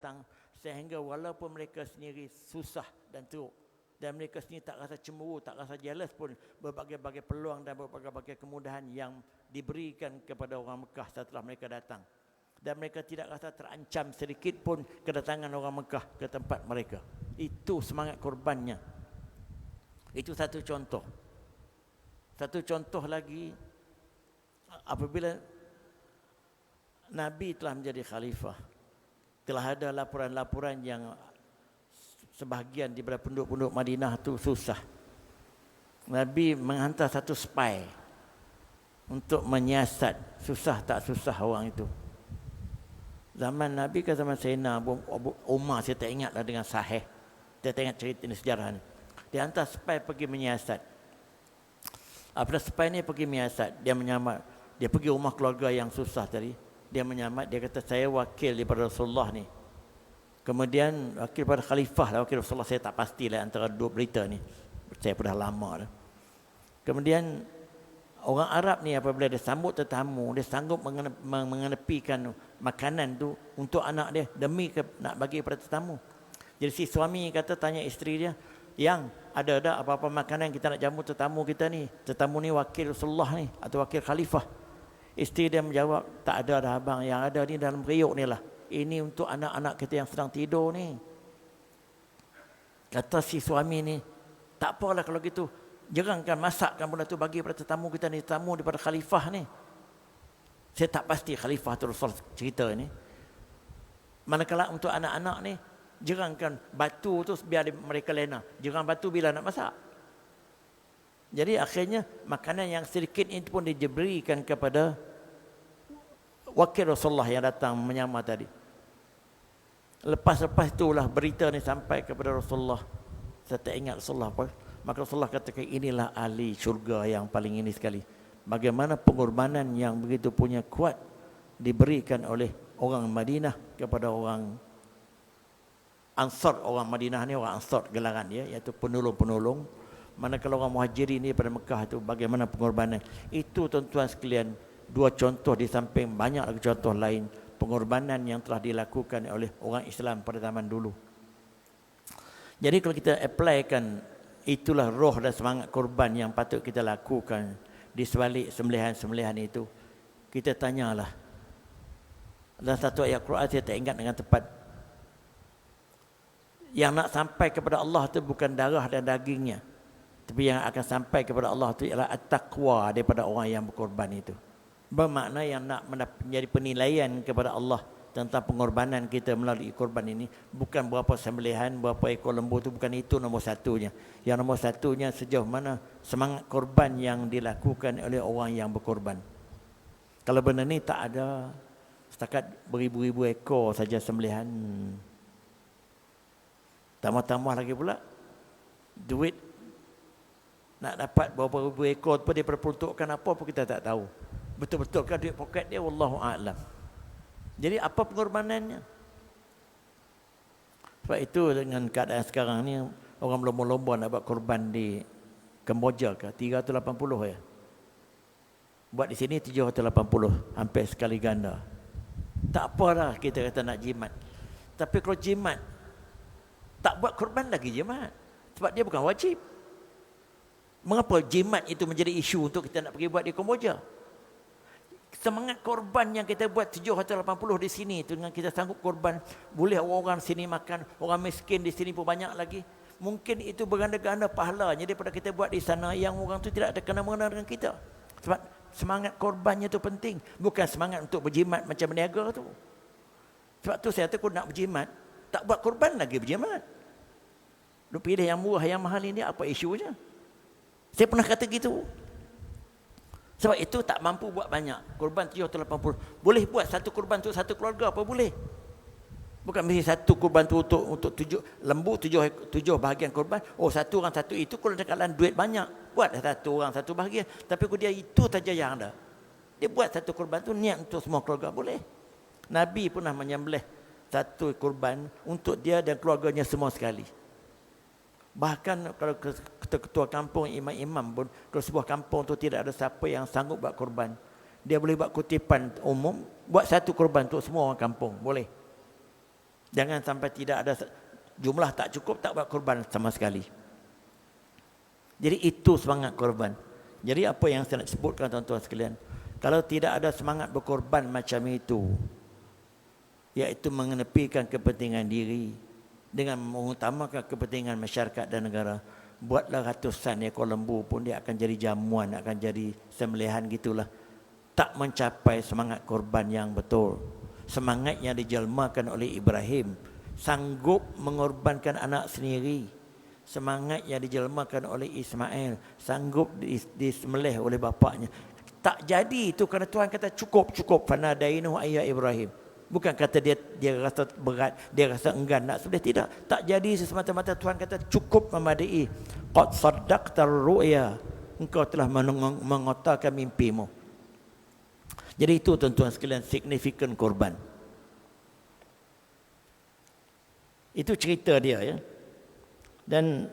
datang, sehingga walaupun mereka sendiri susah dan teruk, dan mereka sendiri tak rasa cemburu, tak rasa jealous pun, berbagai-bagai peluang dan berbagai-bagai kemudahan yang diberikan kepada orang Mekah setelah mereka datang. Dan mereka tidak rasa terancam sedikit pun kedatangan orang Mekah ke tempat mereka. Itu semangat korbannya. Itu satu contoh. Satu contoh lagi, apabila Nabi telah menjadi khalifah, telah ada laporan-laporan yang sebahagian daripada penduduk-penduduk Madinah tu susah. Nabi menghantar satu spy untuk menyiasat susah tak susah orang itu. Zaman Nabi ke zaman Sayyidina Abu Umar, saya tak ingatlah dengan sahih. Saya tak ingat cerita ini, sejarah ni. Dia hantar spy pergi menyiasat. Apabila spy ni pergi menyiasat, dia menyamar. Dia pergi rumah keluarga yang susah tadi. Dia menyamar, dia kata, saya wakil daripada Rasulullah ni. Kemudian wakil pada khalifah lah, wakil Rasulullah, saya tak pastilah antara dua berita ni. Saya dah lama dah. Kemudian orang Arab ni apabila dia sambut tetamu, dia sanggup mengenepikan makanan tu untuk anak dia demi nak bagi pada tetamu. Jadi si suami kata, tanya isteri dia, yang ada apa-apa makanan kita nak jamu tetamu kita ni? Tetamu ni wakil Rasulullah ni atau wakil khalifah. Isteri dia menjawab, tak ada dah abang, yang ada ni dalam periuk ni lah. Ini untuk anak-anak kita yang sedang tidur ni. Kata si suami ni, tak apalah kalau gitu, jerangkan, masakkan benda tu bagi pada tetamu kita ni, tetamu daripada khalifah ni. Saya tak pasti khalifah tu Rasul cerita ni. Manakala untuk anak-anak ni, jerangkan batu tu biar mereka lena. Jerang batu bila nak masak. Jadi akhirnya makanan yang sedikit itu pun diberikan kepada wakil Rasulullah yang datang menyamar tadi. Lepas itulah berita ni sampai kepada Rasulullah. Saya tak ingat Rasulullah apa. Maka Rasulullah katakan, inilah ahli syurga yang paling ini sekali. Bagaimana pengorbanan yang begitu punya kuat diberikan oleh orang Madinah kepada orang Ansar. Orang Madinah ni orang Ansar gelaran dia, iaitu penolong-penolong. Manakala orang Muhajirin ni pada Mekah tu bagaimana pengorbanan. Itu tuan-tuan sekalian, dua contoh di samping banyak lagi contoh lain pengorbanan yang telah dilakukan oleh orang Islam pada zaman dulu. Jadi kalau kita applykan, itulah roh dan semangat korban yang patut kita lakukan di sebalik sembelihan-sembelihan itu. Kita tanyalah. Dalam satu ayat Quran saya tak ingat dengan tepat. Yang nak sampai kepada Allah itu bukan darah dan dagingnya, tapi yang akan sampai kepada Allah itu ialah at-taqwa daripada orang yang berkorban itu. Bermakna yang nak menjadi penilaian kepada Allah tentang pengorbanan kita melalui korban ini, bukan berapa sembelihan, berapa ekor lembu itu, bukan itu nombor satunya. Yang nombor satunya sejauh mana semangat korban yang dilakukan oleh orang yang berkorban. Kalau benda ni tak ada, setakat beribu-ribu ekor saja sembelihan, tambah-tambah lagi pula duit nak dapat berapa ribu ekor pun dia peruntukkan apa pun kita tak tahu. Betul-betul kan duit poket dia, wallahu a'lam. Jadi apa pengorbanannya? Sebab itu dengan keadaan sekarang ni, orang berlomba-lomba nak buat korban di Kemboja ke 380 ya. Buat di sini 780, hampir sekali ganda. Tak apalah kita kata nak jimat. Tapi kalau jimat tak buat korban lagi jimat, sebab dia bukan wajib. Mengapa jimat itu menjadi isu untuk kita nak pergi buat di Kemboja? Semangat korban yang kita buat 780 di sini itu, dengan kita sanggup korban, boleh orang sini makan, orang miskin di sini pun banyak lagi. Mungkin itu berganda-ganda pahalanya daripada kita buat di sana yang orang tu tidak ada kena-mengena dengan kita. Sebab semangat korbannya itu penting, bukan semangat untuk berjimat macam berniaga tu. Sebab tu saya takut nak berjimat, tak buat korban lagi berjimat. Lu pilih yang murah, yang mahal ini, apa isunya? Saya pernah kata gitu. Sebab itu tak mampu buat banyak. Korban 780. Boleh buat satu korban untuk satu keluarga, apa boleh? Bukan mesti satu korban tu untuk 7 lembu, 7 bahagian korban. Oh, satu orang satu itu kalau dekat duit banyak. Buat satu orang satu bahagian. Tapi kalau dia itu saja yang ada, dia buat satu korban tu niat untuk semua keluarga, boleh. Nabi pernah menyembelih satu korban untuk dia dan keluarganya semua sekali. Bahkan kalau ketua kampung, imam-imam pun, kalau sebuah kampung tu tidak ada siapa yang sanggup buat korban, dia boleh buat kutipan umum, buat satu korban untuk semua orang kampung, boleh. Jangan sampai tidak ada jumlah tak cukup, tak buat korban sama sekali. Jadi itu semangat korban. Jadi apa yang saya nak sebutkan tuan-tuan sekalian, kalau tidak ada semangat berkorban macam itu, iaitu mengenepikan kepentingan diri dengan mengutamakan kepentingan masyarakat dan negara, buatlah ratusan ekor lembu pun dia akan jadi jamuan, akan jadi sembelihan gitulah. Tak mencapai semangat korban yang betul. Semangat yang dijelmakan oleh Ibrahim, sanggup mengorbankan anak sendiri. Semangat yang dijelmakan oleh Ismail, sanggup disembelih oleh bapaknya. Tak jadi itu kerana Tuhan kata cukup. Fanadainahu ayya Ibrahim. Bukan kata dia rasa berat, dia rasa enggan nak sembelih, tidak. Tak jadi semata-mata Tuhan kata cukup memadai. Qad saddaqtar ru'ya. Engkau telah mengotakkan mimpimu. Jadi itu tuan-tuan sekalian signifikan korban. Itu cerita dia ya. Dan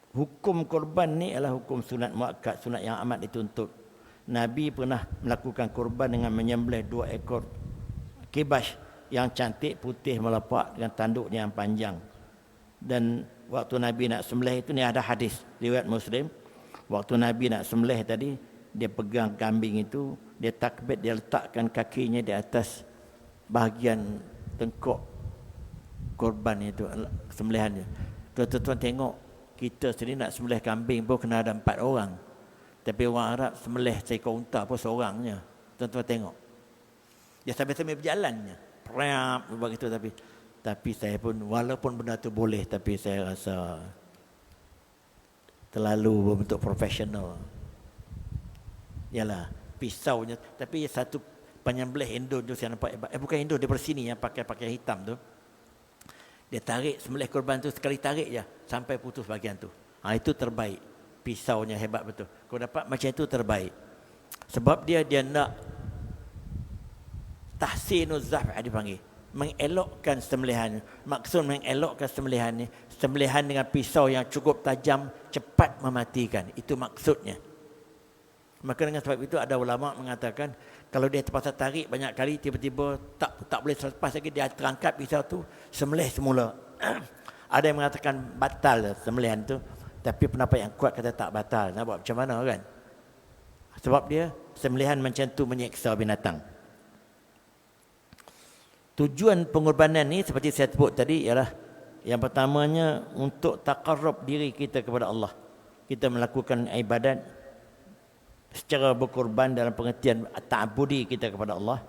hukum korban ni adalah hukum sunat muakkad, sunat yang amat dituntut. Nabi pernah melakukan korban dengan menyembelih 2 ekor kibas yang cantik, putih melepak dengan tanduknya yang panjang. Dan waktu Nabi nak sembelih itu, ni ada hadis riwayat Muslim. Waktu Nabi nak sembelih tadi, dia pegang kambing itu, dia takbir, dia letakkan kakinya di atas bahagian tengkok korban itu, sembelihannya. Tuan-tuan tengok, kita sendiri nak sembelih kambing pun kena ada 4 orang. Tapi orang Arab sembelih seekor unta pun seorangnya. Tuan-tuan tengok. Dia sambil-sambil berjalannya. Prap begitu, tapi saya pun, walaupun benda tu boleh, tapi saya rasa terlalu berbentuk profesional. Yalah, pisaunya, tapi satu penyembelih Indon tu saya nampak, bukan Indon, daripada sini yang pakai hitam tu. Dia tarik sembelih korban tu, sekali tarik je sampai putus bahagian tu. Itu terbaik. Pisaunya hebat betul. Kalau dapat macam itu terbaik. Sebab dia nak tahsinuz zaf' dipanggil. Mengelokkan sembelihan. Maksud mengelokkan sembelihan ni, sembelihan dengan pisau yang cukup tajam, cepat mematikan. Itu maksudnya. Maka dengan sebab itu ada ulama mengatakan, kalau dia terpaksa tarik banyak kali, tiba-tiba tak boleh selepas lagi, dia terangkat pisau tu, sembelih semula. Ada yang mengatakan batal sembelihan tu, tapi pendapat yang kuat kata tak batal. Nak buat macam mana kan? Sebab dia sembelihan macam tu menyeksa binatang. Tujuan pengorbanan ni seperti saya sebut tadi ialah, yang pertamanya untuk taqarrub diri kita kepada Allah. Kita melakukan ibadat secara berkorban dalam pengertian ta'abudi kita kepada Allah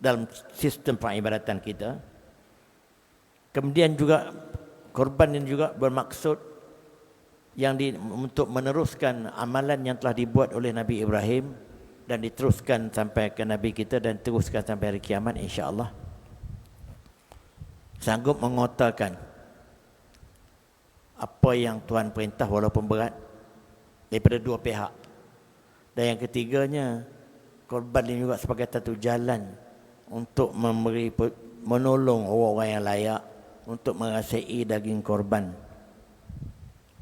dalam sistem peribadatan kita. Kemudian juga korban ini juga bermaksud untuk meneruskan amalan yang telah dibuat oleh Nabi Ibrahim dan diteruskan sampai ke Nabi kita dan teruskan sampai hari kiamat insya-Allah. Sanggup mengotakkan apa yang Tuhan perintah walaupun berat daripada 2 pihak. Dan yang ketiganya, korban ini juga sebagai satu jalan untuk menolong orang-orang yang layak untuk merasai daging korban,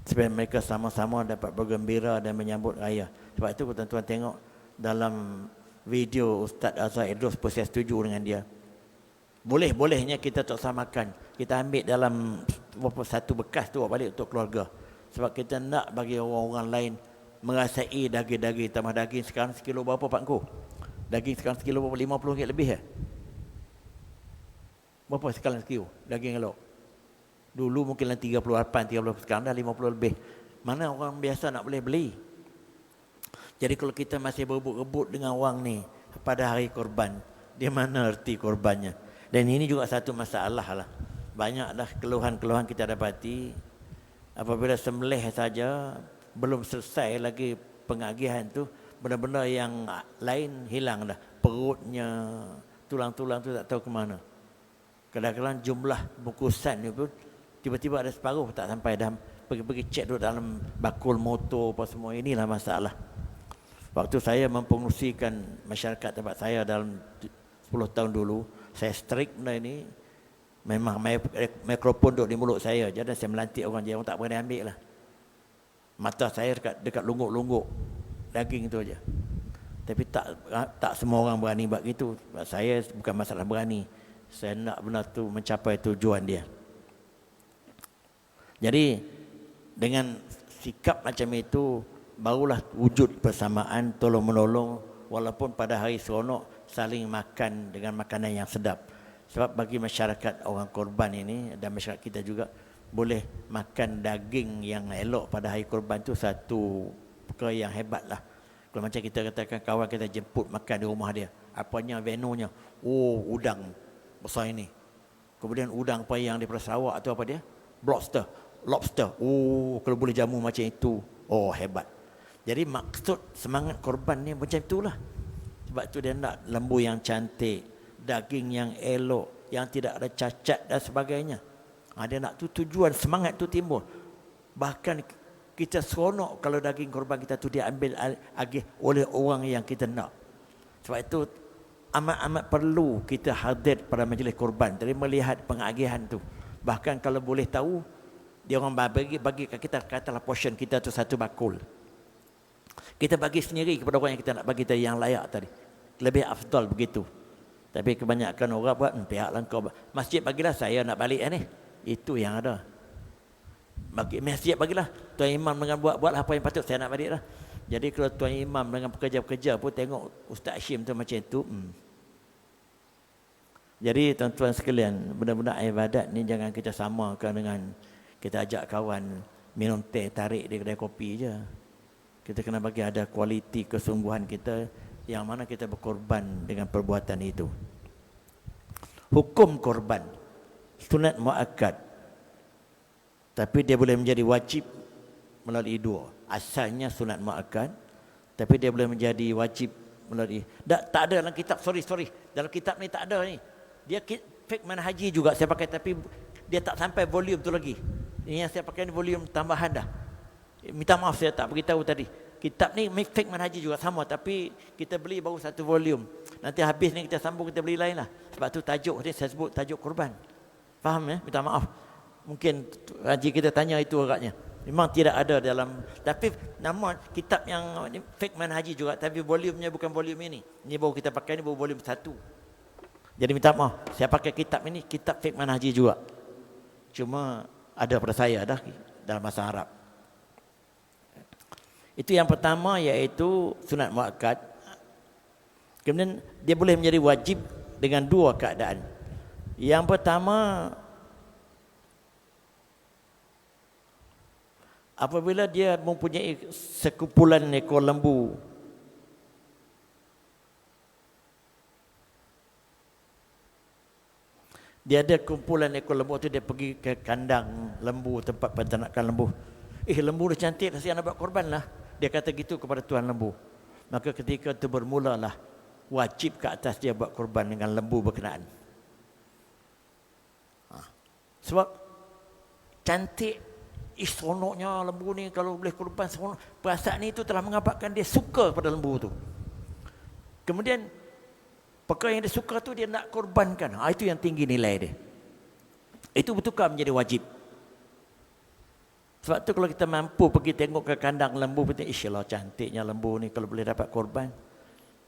supaya mereka sama-sama dapat bergembira dan menyambut raya. Sebab itu tuan-tuan tengok dalam video Ustaz Azhar Idrus pun saya setuju dengan dia. Boleh-bolehnya kita tak samakan. Kita ambil dalam satu bekas tu bawa balik untuk keluarga. Sebab kita nak bagi orang-orang lain merasai daging-daging. Tambah daging sekarang sekilo berapa Pak Ngku? Daging sekarang sekilo berapa? RM50 lebih ya? Berapa sekarang sekilo daging elok? Dulu mungkin 38, 30, sekarang dah 50 lebih. Mana orang biasa nak boleh beli? Jadi kalau kita masih berebut-rebut dengan orang ni pada hari korban, dia mana erti korbannya? Dan ini juga satu masalah lah. Banyaklah keluhan-keluhan kita dapati. Apabila sembelih saja, belum selesai lagi pengagihan tu, benda-benda yang lain hilang dah. Perutnya, tulang-tulang tu tak tahu ke mana. Kadang-kadang jumlah bungkusan ni pun tiba-tiba ada separuh tak sampai, dah pergi-pergi cek duduk dalam bakul motor apa semua. Inilah masalah. Waktu saya mempengurusikan masyarakat tempat saya dalam 10 tahun dulu, saya strict benda ini. Memang mikrofon duduk di mulut saya je, dan saya melantik orang je, orang tak berani ambil lah. Mata saya dekat lungguk-lungguk daging tu aja. Tapi tak semua orang berani buat gitu. Saya bukan masalah berani. saya nak benar tu mencapai tujuan dia. Jadi dengan sikap macam itu barulah wujud persamaan, tolong menolong, walaupun pada hari seronok saling makan dengan makanan yang sedap. Sebab bagi masyarakat orang korban ini dan masyarakat kita juga, boleh makan daging yang elok pada hari korban tu satu perkara yang hebat lah. Kalau macam kita katakan kawan kita jemput makan di rumah dia, apanya venunya, oh udang besar ini, kemudian udang apa yang daripada Sarawak tu apa dia, lobster, oh kalau boleh jamu macam itu, oh hebat. Jadi maksud semangat korban ni macam itulah. Sebab tu dia nak lembu yang cantik, daging yang elok, yang tidak ada cacat dan sebagainya. Dia nak tu tujuan, semangat tu timbul. Bahkan kita seronok kalau daging korban kita tu diambil agih oleh orang yang kita nak. Sebab itu amat-amat perlu kita hadir pada majlis korban, jadi melihat pengagihan tu. Bahkan kalau boleh tahu, dia orang bagi kat kita, katalah portion kita tu satu bakul, kita bagi sendiri kepada orang yang kita nak bagi tadi, yang layak tadi. Lebih afdal begitu. Tapi kebanyakan orang buat, pihaklah kau masjid bagilah, saya nak balik ni. Itu yang ada. Bagi masjid bagilah, tuan imam dengan buatlah apa yang patut, saya nak balik lah. Jadi kalau tuan imam dengan pekerja-pekerja pun tengok Ustaz Hashim tu macam itu. Jadi tuan-tuan sekalian, benda-benda ibadat ni jangan kita samakan dengan kita ajak kawan minum teh tarik di kedai kopi je. Kita kena bagi ada kualiti kesungguhan kita, yang mana kita berkorban dengan perbuatan itu. Hukum korban sunat muakkad, tapi dia boleh menjadi wajib melalui dua. Asalnya sunat muakkad, tapi dia boleh menjadi wajib melalui. Tak ada dalam kitab, sorry. Dalam kitab ni tak ada ni. Dia fiqh manhaji juga saya pakai, tapi dia tak sampai volume tu lagi. Ini yang saya pakai ni volume tambahan dah. Minta maaf saya tak beritahu tadi. Kitab ni fiqh manhaji juga sama, tapi kita beli baru satu volume. Nanti habis ni kita sambung, kita beli lain lah. Sebab tu tajuk ni saya sebut tajuk korban. Faham ya? Minta maaf. Mungkin haji kita tanya itu agaknya. Memang tidak ada dalam, tapi nama kitab yang fiqh manhaji juga, tapi volumenya bukan volume ini. Ini baru kita pakai, ni baru volume 1. Jadi minta maaf, saya pakai kitab ini, kitab fiqh manhaji juga. Cuma ada pada saya dah dalam bahasa Arab. Itu yang pertama, iaitu sunat muakkad. Kemudian dia boleh menjadi wajib dengan dua keadaan. Yang pertama, apabila dia mempunyai sekumpulan ekor lembu, dia ada kumpulan ekor lembu tu, dia pergi ke kandang lembu, tempat peternakan lembu. Lembu dah cantik, saya nak buat korban lah. Dia kata gitu kepada tuan lembu. Maka ketika itu bermulalah wajib ke atas dia buat korban dengan lembu berkenaan. Sebab cantik, seronoknya lembu ni kalau boleh korban, seronok. Perasaan itu telah mengabarkan dia suka pada lembu tu. Kemudian perkara yang dia suka tu dia nak korbankan. Itu yang tinggi nilai dia. Itu betul-betul menjadi wajib. Sebab tu kalau kita mampu pergi tengok ke kandang lembu, kita insya-Allah cantiknya lembu ni kalau boleh dapat korban.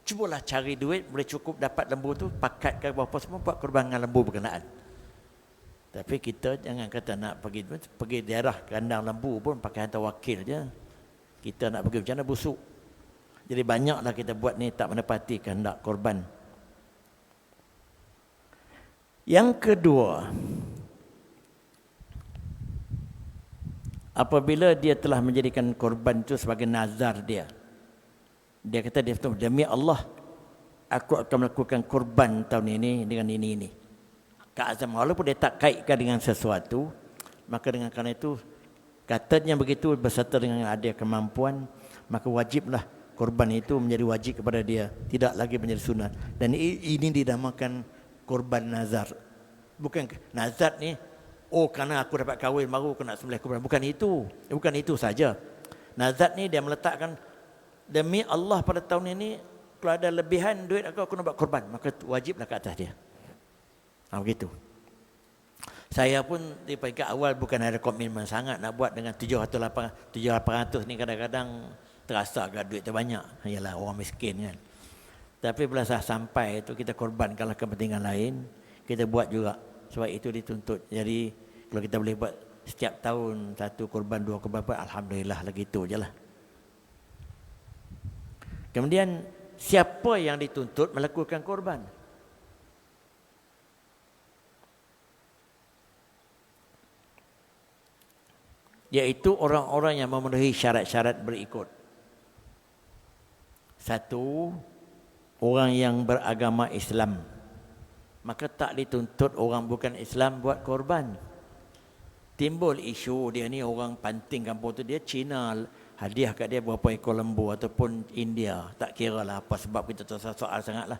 Cubalah cari duit, boleh cukup dapat lembu tu, pakatkan berapa semua, buat korban dengan lembu berkenaan. Tapi kita jangan kata nak pergi daerah kandang lembu pun pakai hantar wakil je. Kita nak pergi macam mana busuk. Jadi banyaklah kita buat ni tak menepati kehendak korban. Yang kedua, apabila dia telah menjadikan korban itu sebagai nazar dia. Dia kata, demi Allah, aku akan melakukan korban tahun ini dengan ini. Keazam, walaupun dia tak kaitkan dengan sesuatu, maka dengan kerana itu, katanya begitu berserta dengan ada kemampuan, maka wajiblah korban itu menjadi wajib kepada dia, tidak lagi menjadi sunat. Dan ini dinamakan korban nazar. Bukan nazar ni, kerana aku dapat kahwin baru aku nak sembelih korban. Bukan itu saja. Nazar ni dia meletakkan, demi Allah pada tahun ini kalau ada lebihan duit aku nak buat korban, maka wajiblah ke atas dia. Begitu. Saya pun di peringkat awal bukan ada komitmen sangat nak buat dengan 700 ni, kadang-kadang terasa agak duit terbanyak. Yalah, orang miskin kan. Tapi bila saya sampai itu kita korbankanlah kepentingan lain. kita buat juga. Sebab itu dituntut. Jadi kalau kita boleh buat setiap tahun 1 korban, 2 korban, alhamdulillah lah, gitu je lah. Kemudian siapa yang dituntut melakukan korban? Iaitu orang-orang yang memenuhi syarat-syarat berikut. 1, orang yang beragama Islam. Maka tak dituntut orang bukan Islam buat korban. Timbul isu dia ni orang panting kampung tu, dia Cina, hadiah kat dia berapa ekor lembu, ataupun India, tak kira lah apa sebab, kita tersoal sangat lah.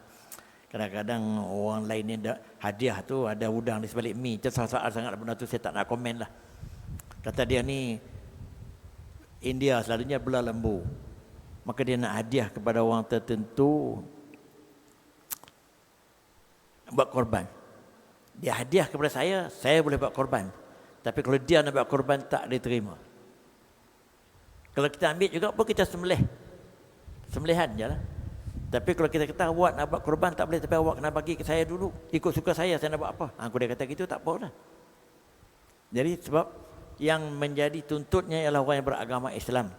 Kadang-kadang orang lain ni hadiah tu ada udang di sebalik mi, tersoal sangat lah benda tu, saya tak nak komen lah. Kata dia ni India selalunya belah lembu, maka dia nak hadiah kepada orang tertentu buat korban. Dia hadiah kepada saya boleh buat korban. Tapi kalau dia nak buat korban, tak diterima. Kalau kita ambil juga pun kita sembelihan je lah. Tapi kalau kita kata awak nak buat korban tak boleh, tapi awak kena bagi ke saya dulu, ikut suka saya nak buat apa. Aku dia kata gitu, tak apa lah. Jadi sebab yang menjadi tuntutnya ialah orang yang beragama Islam.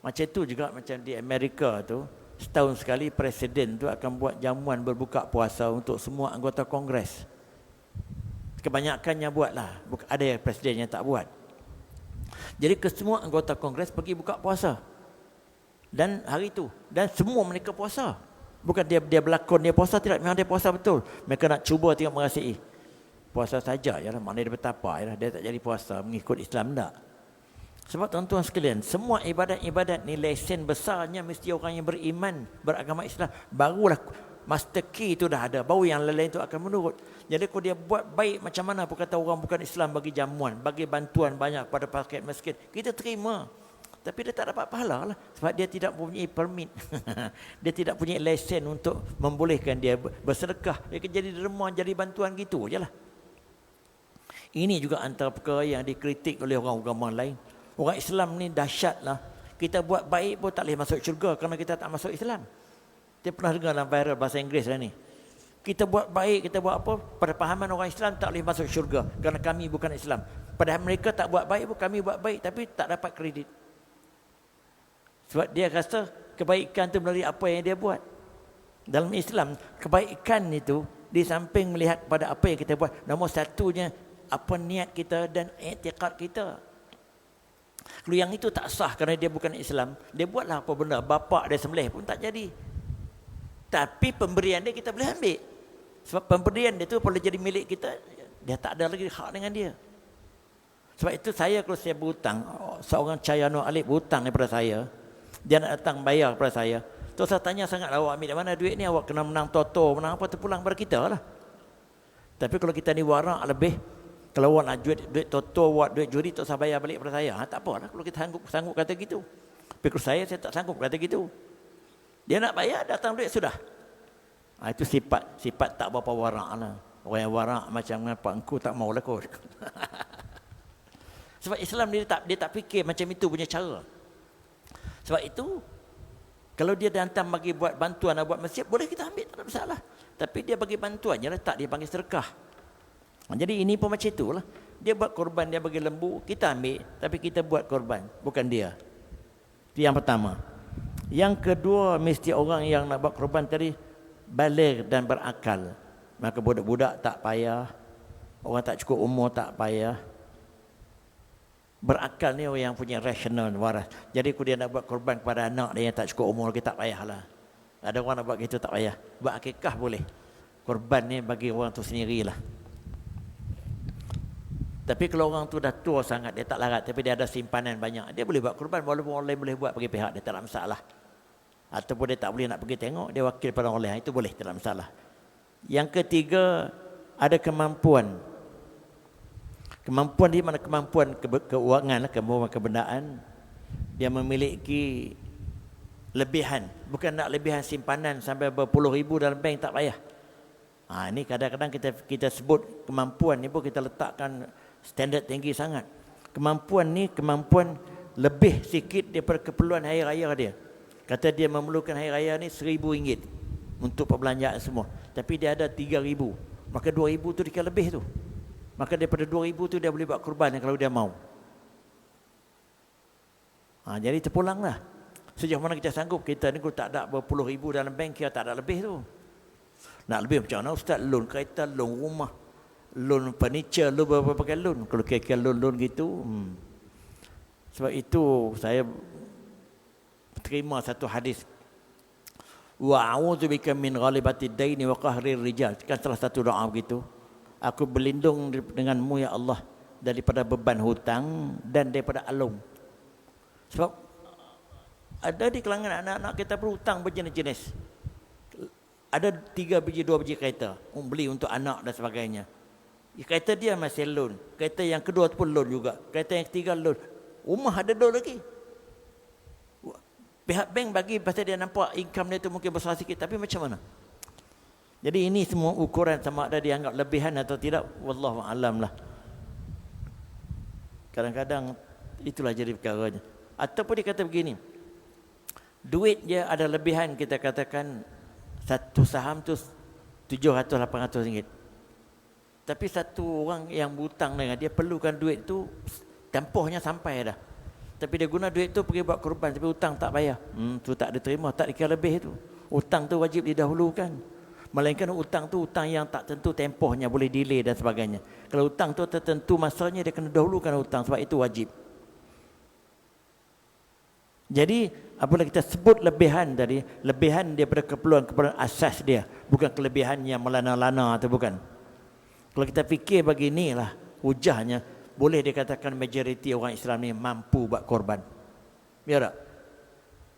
Macam itu juga macam di Amerika tu, setahun sekali presiden tu akan buat jamuan berbuka puasa untuk semua anggota Kongres. Kebanyakannya buatlah, ada yang presiden yang tak buat. Jadi ke semua anggota Kongres pergi buka puasa. Dan hari itu, dan semua mereka puasa. Bukan dia berlakon dia puasa, tidak, memang dia puasa betul. Mereka nak cuba tengok merasai. Puasa saja je lah, maknanya dia betapa je lah. Dia tak jadi puasa mengikut Islam tak. Sebab tuan-tuan sekalian, semua ibadat-ibadat ni lesen besarnya mesti orang yang beriman, beragama Islam. Barulah master key itu dah ada, baru yang lain-lain itu akan menurut. Jadi kalau dia buat baik macam mana pun kata orang bukan Islam bagi jamuan, bagi bantuan banyak pada paket miskin, kita terima. Tapi dia tak dapat pahala lah, sebab dia tidak mempunyai permit. Dia tidak punya lesen untuk membolehkan dia bersedekah. Dia akan jadi derma, jadi bantuan gitu je lah. Ini juga antara perkara yang dikritik oleh orang agama lain. Orang Islam ni dahsyat lah. Kita buat baik pun tak boleh masuk syurga kerana kita tak masuk Islam. Dia pernah dengar dalam viral bahasa Inggeris lah ni. Kita buat baik, kita buat apa, pada pahaman orang Islam tak boleh masuk syurga kerana kami bukan Islam. Padahal mereka tak buat baik pun kami buat baik, tapi tak dapat kredit. Sebab dia rasa kebaikan tu melalui apa yang dia buat. Dalam Islam, kebaikan itu di samping melihat pada apa yang kita buat, nombor satunya apa niat kita dan i'tiqad kita. Kalau yang itu tak sah kerana dia bukan Islam, dia buatlah apa benda, bapak dia sembelih pun tak jadi. Tapi pemberian dia kita boleh ambil. Sebab pemberian dia tu boleh jadi milik kita, dia tak ada lagi hak dengan dia. Sebab itu saya kalau saya berhutang, seorang Cahayano Alif berhutang daripada saya, dia nak datang bayar kepada saya. Terus saya tanya sangat, awak ambil dari mana duit ni, awak kena menang toto, menang apa, terpulang kepada kita lah. Tapi kalau kita ni warak lebih, kalau awak nak duit toto, awak duit juri, tak usah bayar balik kepada saya. Tak apa lah kalau kita sanggup kata gitu. Tapi kalau saya tak sanggup kata gitu. Dia nak bayar, datang duit sudah. Itu sifat tak berapa warak lah. Orang yang warak macam apa, engkau tak maulah kau. Sebab Islam dia tak fikir macam itu punya cara. Sebab itu, kalau dia datang bagi buat bantuan, buat masjid, boleh kita ambil, tak ada masalah. Tapi dia bagi bantuan, dia letak, dia panggil sedekah. Jadi ini pun macam itulah. Dia buat korban, dia bagi lembu, kita ambil, tapi kita buat korban, bukan dia. Itu yang pertama. Yang kedua, mesti orang yang nak buat korban tadi baligh dan berakal. Maka budak-budak tak payah, orang tak cukup umur tak payah. Berakal ni orang yang punya rasional, waras. Jadi kalau dia nak buat korban kepada anak dia yang tak cukup umur lagi, tak payahlah. Ada orang nak buat gitu, tak payah. Buat akikah boleh. Korban ni bagi orang tu sendirilah. Tapi kalau orang tu dah tua sangat, dia tak larat, tapi dia ada simpanan banyak, dia boleh buat korban, walaupun orang lain boleh buat bagi pihak dia, tak ada masalah. Ataupun dia tak boleh nak pergi tengok, dia wakil pada orang lain, itu boleh, tak ada masalah. Yang ketiga, ada kemampuan. Kemampuan di mana kemampuan keuangan, kemampuan kebendaan. Dia memiliki lebihan, bukan nak lebihan simpanan sampai berpuluh ribu dalam bank, tak payah. Ini kadang-kadang kita sebut kemampuan ni pun kita letakkan standard tinggi sangat. Kemampuan ni kemampuan lebih sikit daripada keperluan hari raya dia. Kata dia memerlukan hari raya ni RM1,000 untuk perbelanjaan semua, tapi dia ada RM3,000. Maka 2,000 tu dia lebih tu. Maka daripada 2,000 tu dia boleh buat kurban kalau dia mau. Jadi terpulanglah. Sejauh mana kita sanggup, kita ni kalau tak ada berpuluh ribu dalam bank, kita tak ada lebih tu. Nak lebih macam mana Ustaz? Loan kereta, loan rumah, loan furniture, loan berbagai loan. Kalau kira-kira loan gitu. Sebab itu saya terima satu hadis. Wa a'udzubika min ghalibatid daini wa qahrir rijal. Kan salah satu doa begitu. Aku berlindung denganmu ya Allah daripada beban hutang dan daripada alung. Sebab ada di kalangan anak-anak kita berhutang berjenis-jenis. Ada 3 biji, 2 biji kereta. Beli untuk anak dan sebagainya. Kereta dia masih loan. Kereta yang kedua tu pun loan juga. Kereta yang ketiga loan. Rumah ada loan lagi. Pihak bank bagi pasal dia nampak income dia tu mungkin besar sikit. Tapi macam mana? Jadi ini semua ukuran sama ada dianggap lebihan atau tidak. Wallahu a'lam lah. Kadang-kadang itulah jadi perkaranya. Ataupun dia kata begini. Duit dia ada lebihan, kita katakan satu saham tu 700-800 ringgit. Tapi satu orang yang berhutang dengan dia perlukan duit tu, tempohnya sampai dah. Tapi dia guna duit tu pergi buat korban, tapi hutang tak bayar. Tu tak diterima, tak dikira lebih tu. Hutang tu wajib didahulukan. Melainkan hutang tu hutang yang tak tentu tempohnya, boleh delay dan sebagainya. Kalau hutang tu tertentu masanya, dia kena dahulukan hutang, sebab itu wajib. Jadi apabila kita sebut lebihan tadi, lebihan daripada keperluan asas dia, bukan kelebihan yang melana-lana atau bukan. Kalau kita fikir beginilah hujahnya, boleh dikatakan majoriti orang Islam ni mampu buat korban. Ya tak?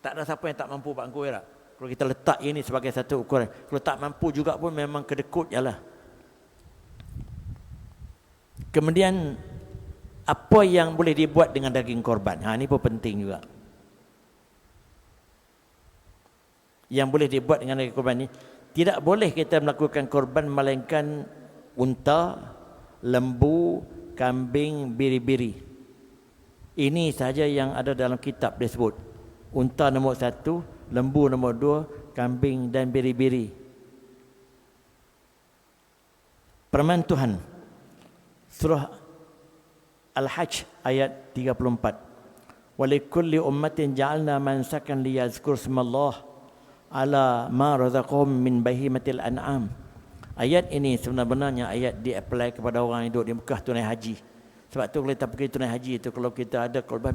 Tak ada siapa yang tak mampu buat korban, ya tak? Kalau kita letak ini sebagai satu ukuran. Kalau tak mampu juga pun memang kedekut je lah. Kemudian apa yang boleh dibuat dengan daging korban? Ini pun penting juga. Yang boleh dibuat dengan daging korban ni, tidak boleh kita melakukan korban melainkan unta, lembu, kambing, biri-biri. Ini sahaja yang ada dalam kitab disebut. Unta nombor 1, lembu nombor 2, kambing dan biri-biri. Firman Tuhan surah Al-Hajj ayat 34. Walikulli ummatin ja'alna mansakan liyazkur smallah ala ma razaqahum min bahimatil an'am. Ayat ini sebenarnya ayat di-apply kepada orang yang duduk di Mekah tunai haji. Sebab tu kalau kita pergi tunai haji itu, kalau kita ada korban,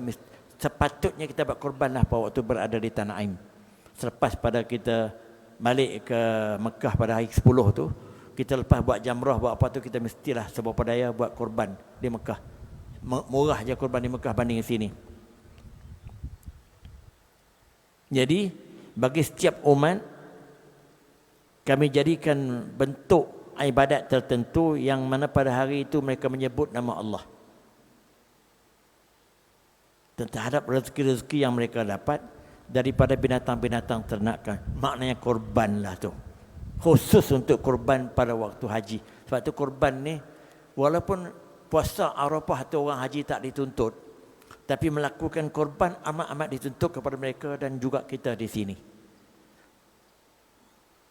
sepatutnya kita buat korban lah pada waktu berada di Tanah Aim. Selepas pada kita balik ke Mekah pada hari 10 tu, kita lepas buat jamrah, buat apa tu, kita mestilah sebuah daya buat korban di Mekah. Murah je korban di Mekah banding di sini. Jadi bagi setiap umat, kami jadikan bentuk ibadat tertentu yang mana pada hari itu mereka menyebut nama Allah. Terhadap rezeki-rezeki yang mereka dapat daripada binatang-binatang ternakan. Maknanya korban lah tu. Khusus untuk korban pada waktu haji. Sebab tu korban ni, walaupun puasa Arafah tu orang haji tak dituntut, tapi melakukan korban amat-amat dituntut kepada mereka dan juga kita di sini.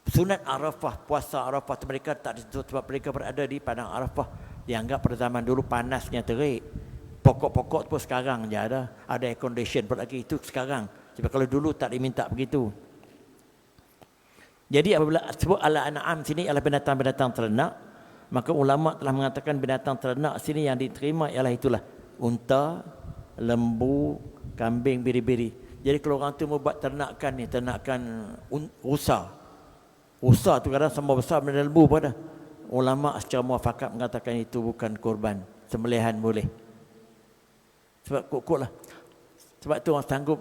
Sunat Arafah, puasa Arafah tu mereka tak dituntut sebab mereka berada di padang Arafah. Dianggap pada zaman dulu panasnya terik. Pokok-pokok pun sekarang je ada air condition pun lagi, itu sekarang. Sebab kalau dulu tak diminta begitu. Jadi apabila sebut al-an'am sini adalah binatang-binatang ternak, maka ulama telah mengatakan binatang ternak sini yang diterima ialah itulah unta, lembu, kambing, biri-biri. Jadi kalau orang tu mau buat ternakan ni, ternakan rusa. Rusa tu kadang sama besar daripada lembu pada. Ulama secara muafakat mengatakan itu bukan korban, sembelihan boleh. Sebab kok lah. Sebab tu orang sanggup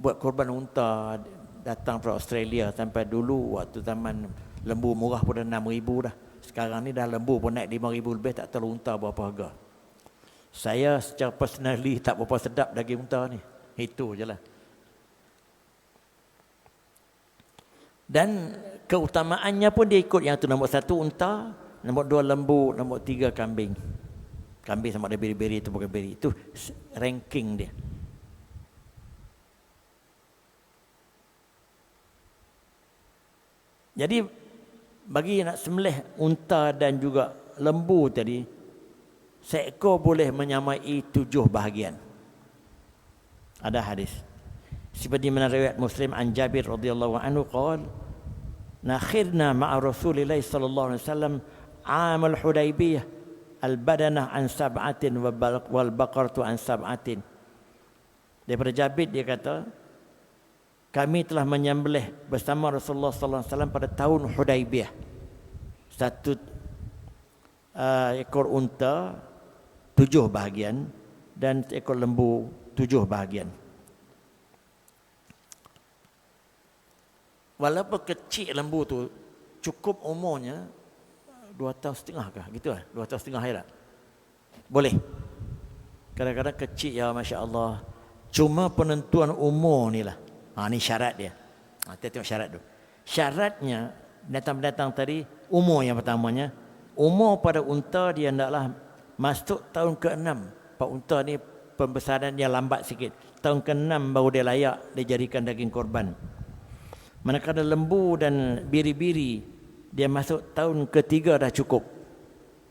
buat korban unta datang dari Australia. Sampai dulu waktu zaman lembu murah pun dah 6,000 dah. Sekarang ni dah lembu pun naik 5,000 lebih, tak tahu unta berapa harga. Saya secara personally tak berapa sedap daging unta ni. Itu je lah. Dan keutamaannya pun dia ikut yang tu. Nombor 1 unta, nombor 2 lembu, nombor 3 kambing. Kambing sama ada biri-biri itu bukan biri. Itu ranking dia. Jadi bagi nak sembelih unta dan juga lembu tadi, seekor boleh menyamai 7 bahagian. Ada hadis seperti mana riwayat Muslim an Jabir radhiyallahu anhu qala nakhirna ma'a Rasulillah sallallahu alaihi wasallam amal Hudaybiyah al-badanah an sab'atin wal baqaratu an sab'atin. Daripada Jabir dia kata, kami telah menyembelih bersama Rasulullah sallallahu alaihi wasallam pada tahun Hudaybiyah. Satu ekor unta 7 bahagian dan ekor lembu 7 bahagian. Walaupun kecil lembu tu, cukup umurnya 2 tahun setengah kah? Gitu lah, 2 tahun setengah tak? Boleh. Kadang-kadang kecil ya, Masya Allah. Cuma penentuan umur ni lah. Ni syarat dia. Kita tengok syarat tu. Syaratnya, binatang-binatang tadi, umur yang pertamanya. Umur pada unta dia hendaklah masuk tahun ke-6. Pak unta ni pembesaran dia lambat sikit. Tahun ke-6 baru dia layak dijadikan daging korban. Manakala lembu dan biri-biri, dia masuk tahun ke-3 dah cukup.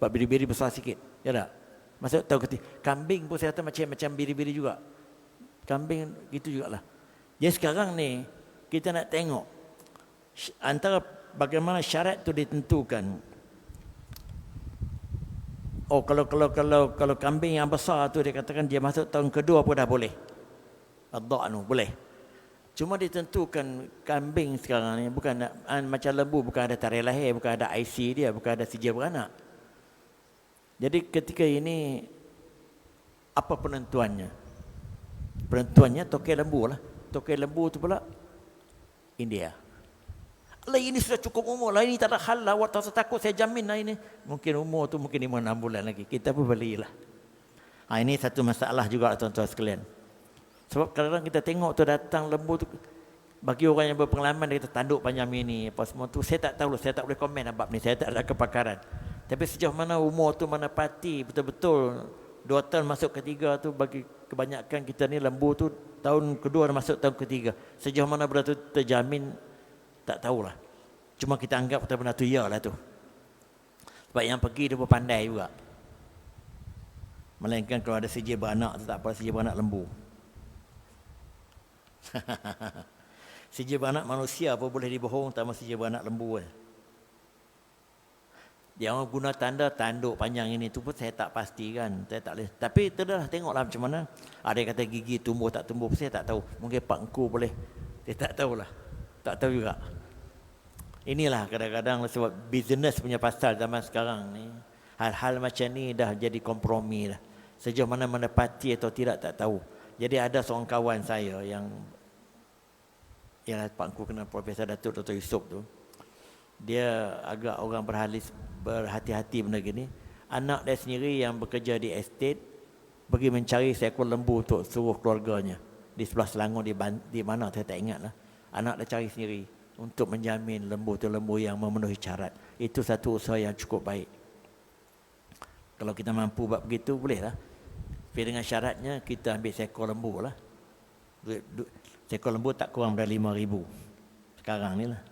Sebab biri-biri besar sikit. Ya tak? Masuk tahun ke-3. Kambing pun saya kata macam biri-biri juga. Kambing gitu jugalah. Jadi sekarang ni kita nak tengok antara bagaimana syarat tu ditentukan. Oh, kalau kambing yang besar tu dia katakan dia masuk tahun kedua pun dah boleh. Ad-dha'nu boleh. Cuma ditentukan kambing sekarang ni bukan macam lembu, bukan ada tarikh lahir, bukan ada IC dia, bukan ada sijil beranak. Jadi ketika ini apa penentuannya? Penentuannya tokai lembu lah. Tokai lembu tu pula India. Lah ini sudah cukup umur lah, ini tak ada hal lah, tak usah takut, saya jamin lah ini. Mungkin umur tu mungkin 5-6 bulan lagi. Kita pun belilah. Ini satu masalah juga tuan-tuan sekalian. Sebab kadang-kadang kita tengok tu datang lembu tu, bagi orang yang berpengalaman dia kata tanduk panjang ini apa semua tu, saya tak tahu, saya tak boleh komen bab ni, saya tak ada kepakaran. Tapi sejauh mana umur tu mana pasti betul-betul 2 tahun masuk ke-3 tu, bagi kebanyakan kita ni lembu tu tahun kedua masuk tahun ke-3. Sejauh mana benda tu terjamin tak tahulah. Cuma kita anggap benda tu iyalah tu. Sebab yang pergi dia pun pandai juga. Melainkan kalau ada sijil beranak tu tak apa, sijil beranak lembu. Sijil beranak manusia pun boleh dibohong, tak mesti sijil beranak lembu kan. Dia orang guna tanda tanduk panjang ini tu pun saya tak pastikan, saya tak boleh. Tapi itulah, tengoklah macam mana. Ada yang kata gigi tumbuh tak tumbuh, saya tak tahu. Mungkin Pak Engku boleh, saya tak tahulah. Tak tahu juga. Inilah kadang-kadang sebab bisnes punya pasal zaman sekarang ni, hal-hal macam ni dah jadi kompromi dah. Sejauh mana menepati atau tidak tak tahu. Jadi ada seorang kawan saya yang Pak Engku kenal Profesor Datuk Dr. Yusof tu. Dia agak orang berhati-hati benda gini. Anak dia sendiri yang bekerja di estate pergi mencari seekor lembu untuk suruh keluarganya di sebelah Selangor, di mana saya tak ingat lah. Anak dia cari sendiri untuk menjamin lembu tu lembu yang memenuhi syarat. Itu satu usaha yang cukup baik. Kalau kita mampu buat begitu boleh lah. Tapi dengan syaratnya kita ambil seekor lembu lah. Seekor lembu tak kurang dari 5,000 sekarang ni lah.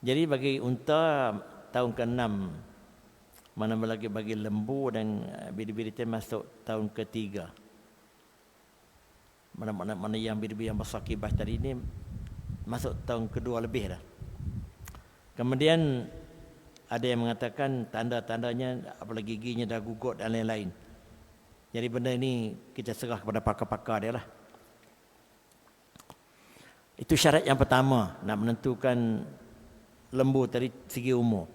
Jadi bagi unta tahun ke-6, mana lagi bagi lembu dan biri-biri itu masuk tahun ke-3. Mana yang biri-biri yang besar kibas tadi ini masuk tahun ke-2 lebih dah. Kemudian ada yang mengatakan tanda-tandanya apalagi giginya dah gugut dan lain-lain. Jadi benda ini kita serah kepada pakar-pakar dia lah. Itu syarat yang pertama nak menentukan lembu dari segi umur.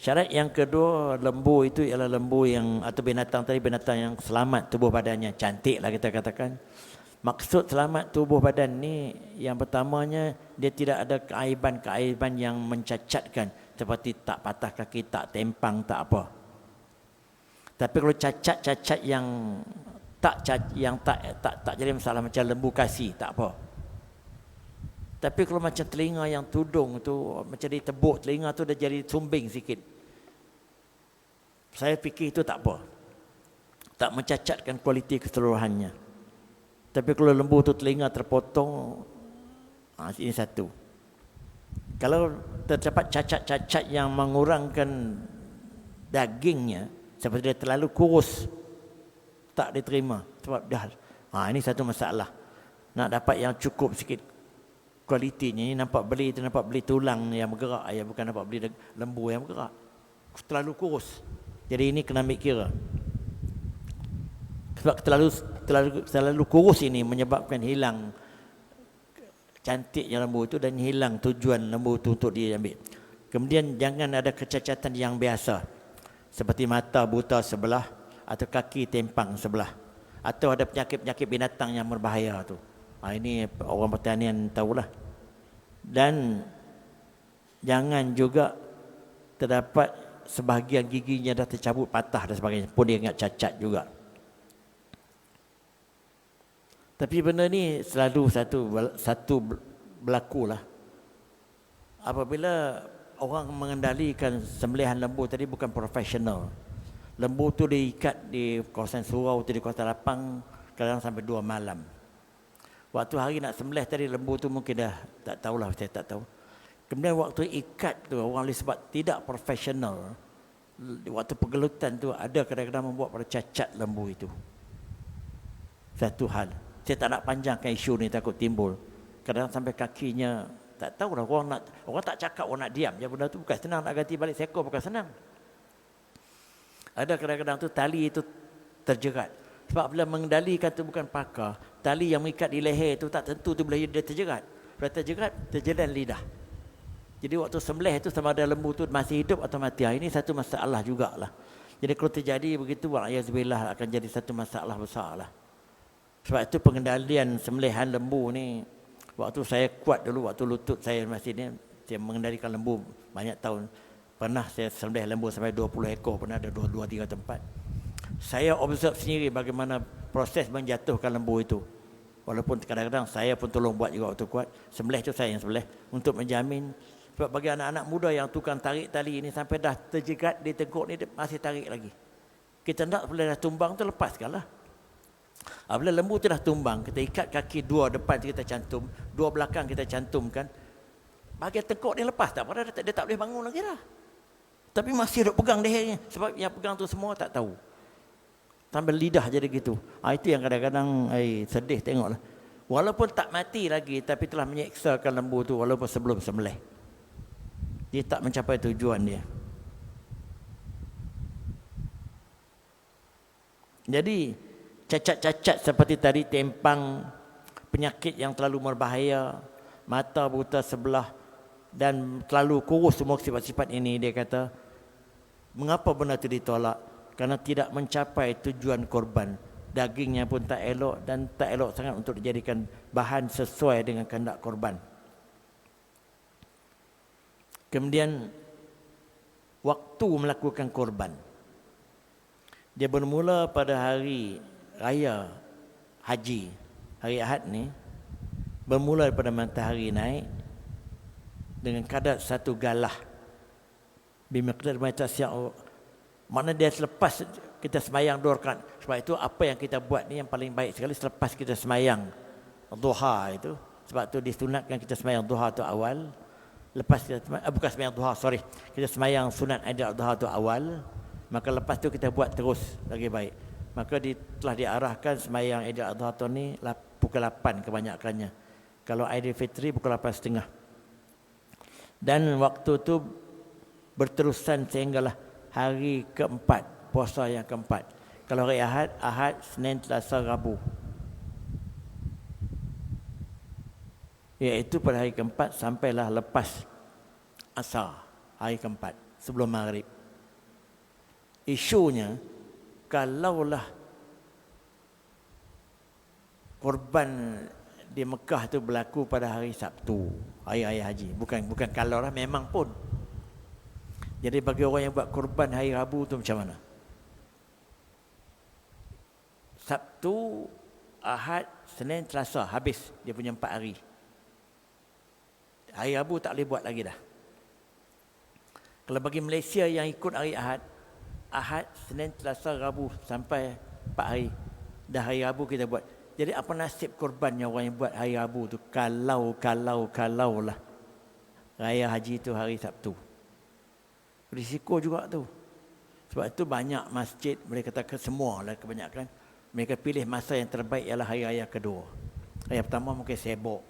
Syarat yang kedua, lembu itu ialah lembu yang atau binatang tadi, binatang yang selamat tubuh badannya, cantik lah kita katakan. Maksud selamat tubuh badan ni yang pertamanya dia tidak ada keaiban-keaiban yang mencacatkan, seperti tak patah kaki, tak tempang, tak apa. Tapi kalau cacat-cacat yang tak jadi masalah macam lembu kasih, tak apa. Tapi kalau macam telinga yang tudung tu, macam ditebuk telinga tu dah jadi sumbing sikit, saya fikir itu tak apa. Tak mencacatkan kualiti keseluruhannya. Tapi kalau lembu tu telinga terpotong, ini satu. Kalau terdapat cacat-cacat yang mengurangkan dagingnya, seperti dia terlalu kurus, tak diterima sebab dah. Ini satu masalah. Nak dapat yang cukup sikit kualitinya, ini nampak beli tulang yang bergerak, bukan nampak beli lembu yang bergerak. Terlalu kurus. Jadi ini kena ambil kira. Sebab terlalu kurus ini menyebabkan hilang cantiknya lembu itu dan hilang tujuan lembu itu untuk diambil. Kemudian jangan ada kecacatan yang biasa, seperti mata buta sebelah atau kaki tempang sebelah, atau ada penyakit-penyakit binatang yang berbahaya tu. Ini orang pertanian tahulah. Dan jangan juga terdapat sebahagian giginya dah tercabut, patah dan sebagainya, pun dia ingat cacat juga. Tapi benda ni selalu satu berlaku lah. Apabila orang mengendalikan sembelihan lembu tadi bukan profesional. Lembu tu diikat di kawasan surau atau di kawasan lapang kadang sampai 2 malam. Waktu hari nak sembelih tadi lembu tu mungkin dah tak tahulah, saya tak tahu. Kemudian waktu ikat tu orang sebab tidak profesional. Waktu pergelutan tu ada kadang-kadang membuat pada cacat lembu itu. Satu hal. Saya tak nak panjangkan isu ni, takut timbul. Kadang sampai kakinya, tak tahulah orang tak cakap, orang nak diam. Ya benda tu bukan senang, nak ganti balik seekor bukan senang. Ada kadang-kadang tu tali itu terjerat. Sebab bila mengendalikan tu bukan pakar, tali yang mengikat di leher tu tak tentu tu bila dia terjerat. Bila terjerat, terjelan lidah. Jadi waktu sembelih itu sama ada lembu tu masih hidup atau mati. Ini satu masalah jugalah. Jadi kalau terjadi begitu, wa'ayazubillah, akan jadi satu masalah besar lah. Sebab itu pengendalian sembelihan lembu ni, waktu saya kuat dulu, waktu lutut saya masih ni, saya mengendalikan lembu banyak tahun. Pernah saya sembelih lembu sampai 20 ekor, pernah ada 2-3 tempat. Saya observe sendiri bagaimana proses menjatuhkan lembu itu. Walaupun kadang-kadang saya pun tolong buat juga waktu kuat. Sembelih tu saya yang sembelih untuk menjamin. Sebab bagi anak-anak muda yang tukang tarik tali ini sampai dah terjegat di tengkuk ni, dia masih tarik lagi. Kita nak bila dah tumbang tu lepaskanlah. Apabila lembu tu dah tumbang, kita ikat kaki 2 depan kita cantum, 2 belakang kita cantumkan. Bahagian tengkuk dia lepas tak apa, dia tak boleh bangun lagi dah. Tapi masih duk pegang lehernya, sebab yang pegang tu semua tak tahu. Sambil lidah jadi gitu. Itu yang kadang-kadang sedih tengoklah. Walaupun tak mati lagi, tapi telah menyeksakan lembu tu walaupun sebelum sembelih. Dia tak mencapai tujuan dia. Jadi cacat-cacat seperti tadi tempang, penyakit yang terlalu berbahaya, mata buta sebelah dan terlalu kurus, semua sifat-sifat ini dia kata, mengapa benda itu ditolak? Kerana tidak mencapai tujuan korban. Dagingnya pun tak elok dan tak elok sangat untuk dijadikan bahan sesuai dengan kehendak korban. Kemudian waktu melakukan korban. Dia bermula pada hari Raya Haji, hari Ahad ni, bermula daripada matahari naik dengan kadar 1 galah. Bimiqdar ma tasya'u. Mana dia selepas kita semayang 2 rakaat. Sebab itu apa yang kita buat ni yang paling baik sekali selepas kita semayang duha itu. Sebab tu disunatkan kita semayang duha tu awal. Lepas kita bukan semayang duha, sorry. Kita semayang sunat Aidil Adha tu awal. Maka lepas tu kita buat terus lagi baik. Maka telah diarahkan semayang Aidil Adha tu ni pukul 8 kebanyakannya. Kalau Aidil Fitri pukul 8.30. Dan waktu tu berterusan sehinggalah hari keempat, puasa yang keempat. Kalau hari Ahad, Senin, Selasa, Rabu. Iaitu pada hari keempat sampailah lepas asar, hari keempat, sebelum maghrib. Isunya, kalaulah korban di Mekah tu berlaku pada hari Sabtu, hari raya haji. Bukan kalau lah, memang pun. Jadi bagi orang yang buat korban hari Rabu tu macam mana? Sabtu, Ahad, Senin, Selasa, habis dia punya 4 hari. Hari Rabu tak boleh buat lagi dah. Kalau bagi Malaysia yang ikut hari Ahad, Senin, Selasa, Rabu sampai 4 hari. Dah hari Rabu kita buat. Jadi apa nasib korbannya orang yang buat hari Rabu tu? Kalau lah raya haji itu hari Sabtu. Risiko juga tu. Sebab itu banyak masjid, mereka kata semua lah kebanyakan, mereka pilih masa yang terbaik ialah hari raya kedua. Raya pertama mungkin sibuk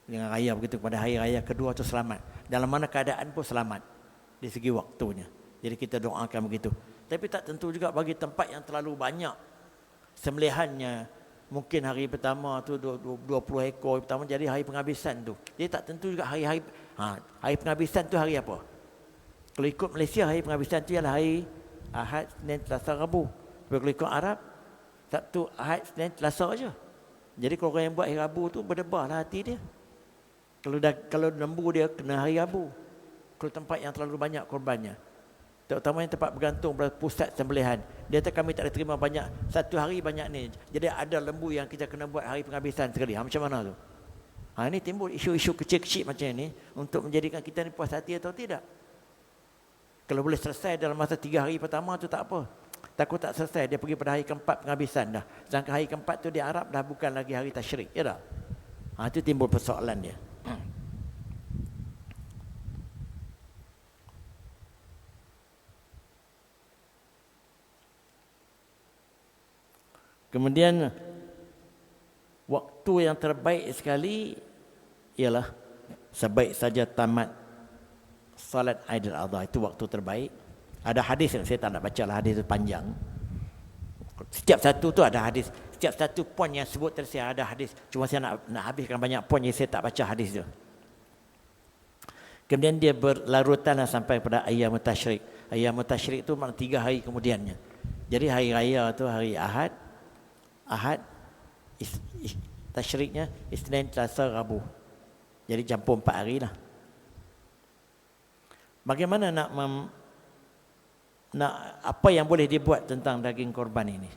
dengan raya begitu, pada hari raya kedua tu selamat. Dalam mana keadaan pun selamat di segi waktunya. Jadi kita doakan begitu. Tapi tak tentu juga bagi tempat yang terlalu banyak sembelihannya. Mungkin hari pertama tu 20 ekor pertama, jadi hari penghabisan tu. Jadi tak tentu juga hari penghabisan tu hari apa. Kalau ikut Malaysia, hari penghabisan tu ialah hari Ahad, Senin, Selasa, Rabu. Tapi kalau ikut Arab, Sabtu, Ahad, Senin, Selasa aja. Jadi kalau orang yang buat hari Rabu tu berdebarlah hati dia. Kalau lembu dia kena hari Rabu. Kalau tempat yang terlalu banyak korbannya, terutama yang tempat bergantung pada pusat sembelihan, dia kata kami tak ada terima banyak, satu hari banyak ni, jadi ada lembu yang kita kena buat hari penghabisan sekali. Macam mana tu? Ini timbul isu-isu kecil-kecil macam ni untuk menjadikan kita ni puas hati atau tidak. Kalau boleh selesai dalam masa 3 hari pertama tu tak apa. Takut tak selesai, dia pergi pada hari keempat penghabisan dah. Sedangkan hari keempat tu di Arab dah bukan lagi hari tasyrik, ya tak? Itu timbul persoalan dia. Kemudian waktu yang terbaik sekali ialah sebaik saja tamat salat Aidil Adha, itu waktu terbaik. Ada hadis yang saya tak nak baca lah, hadis itu panjang. Setiap satu tu ada hadis. Setiap satu poin yang sebut tadi saya ada hadis. Cuma saya nak habiskan banyak poin yang saya tak baca hadis tu. Kemudian dia berlarutanlah sampai pada ayyam tasyrik. Ayyam tasyrik tu makna 3 hari kemudiannya. Jadi hari raya tu hari Ahad, tasyriknya Isnin, Selasa, Rabu. Jadi campur 4 hari lah. Bagaimana nak apa yang boleh dibuat tentang daging korban ini?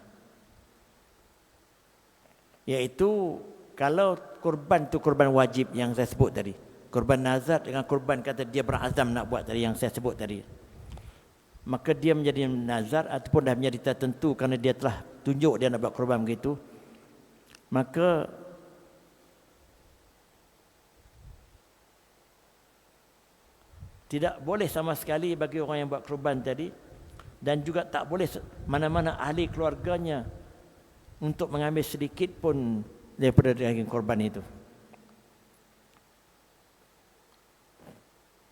Iaitu kalau korban tu korban wajib yang saya sebut tadi, korban nazar dengan korban kata dia berazam nak buat tadi yang saya sebut tadi, maka dia menjadi nazar ataupun dah menjadi tertentu kerana dia telah tunjuk dia nak buat korban begitu, maka tidak boleh sama sekali bagi orang yang buat korban tadi, dan juga tak boleh mana-mana ahli keluarganya untuk mengambil sedikit pun daripada daging korban itu.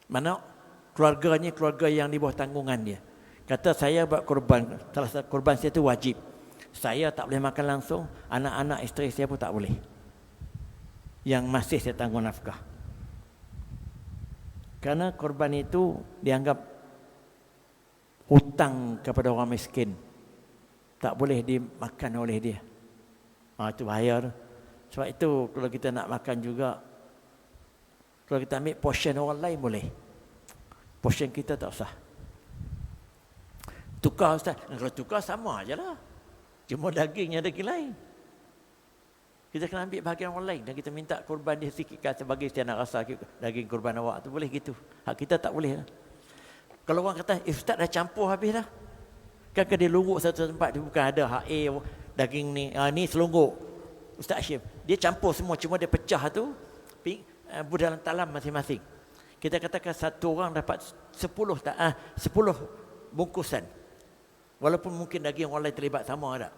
Mana keluarganya keluarga yang di bawah tanggungan dia. Kata saya buat korban, salah satu korban saya itu wajib. Saya tak boleh makan langsung, anak-anak isteri saya pun tak boleh. Yang masih saya tanggung nafkah. Kerana korban itu dianggap hutang kepada orang miskin. Tak boleh dimakan oleh dia. Itu bahaya. Sebab itu kalau kita nak makan juga, kalau kita ambil portion orang lain boleh. Portion kita tak usah. Tukar Ustaz. Kalau tukar sama je lah. Cuma dagingnya daging lain. Kita kena ambil bahagian orang lain dan kita minta korban dia sikitkan sebagai saya nak rasa daging korban awak tu, boleh gitu. Hak kita tak boleh lah. Kalau orang kata, Ustaz dah campur habis dah. Kan dia luruk satu tempat, dia bukan ada hak A daging ni, ni selungguk. Ustaz Hashim, dia campur semua, cuma dia pecah tu dalam talam masing-masing. Kita katakan satu orang dapat 10 bungkusan. Walaupun mungkin daging orang lain terlibat sama tak.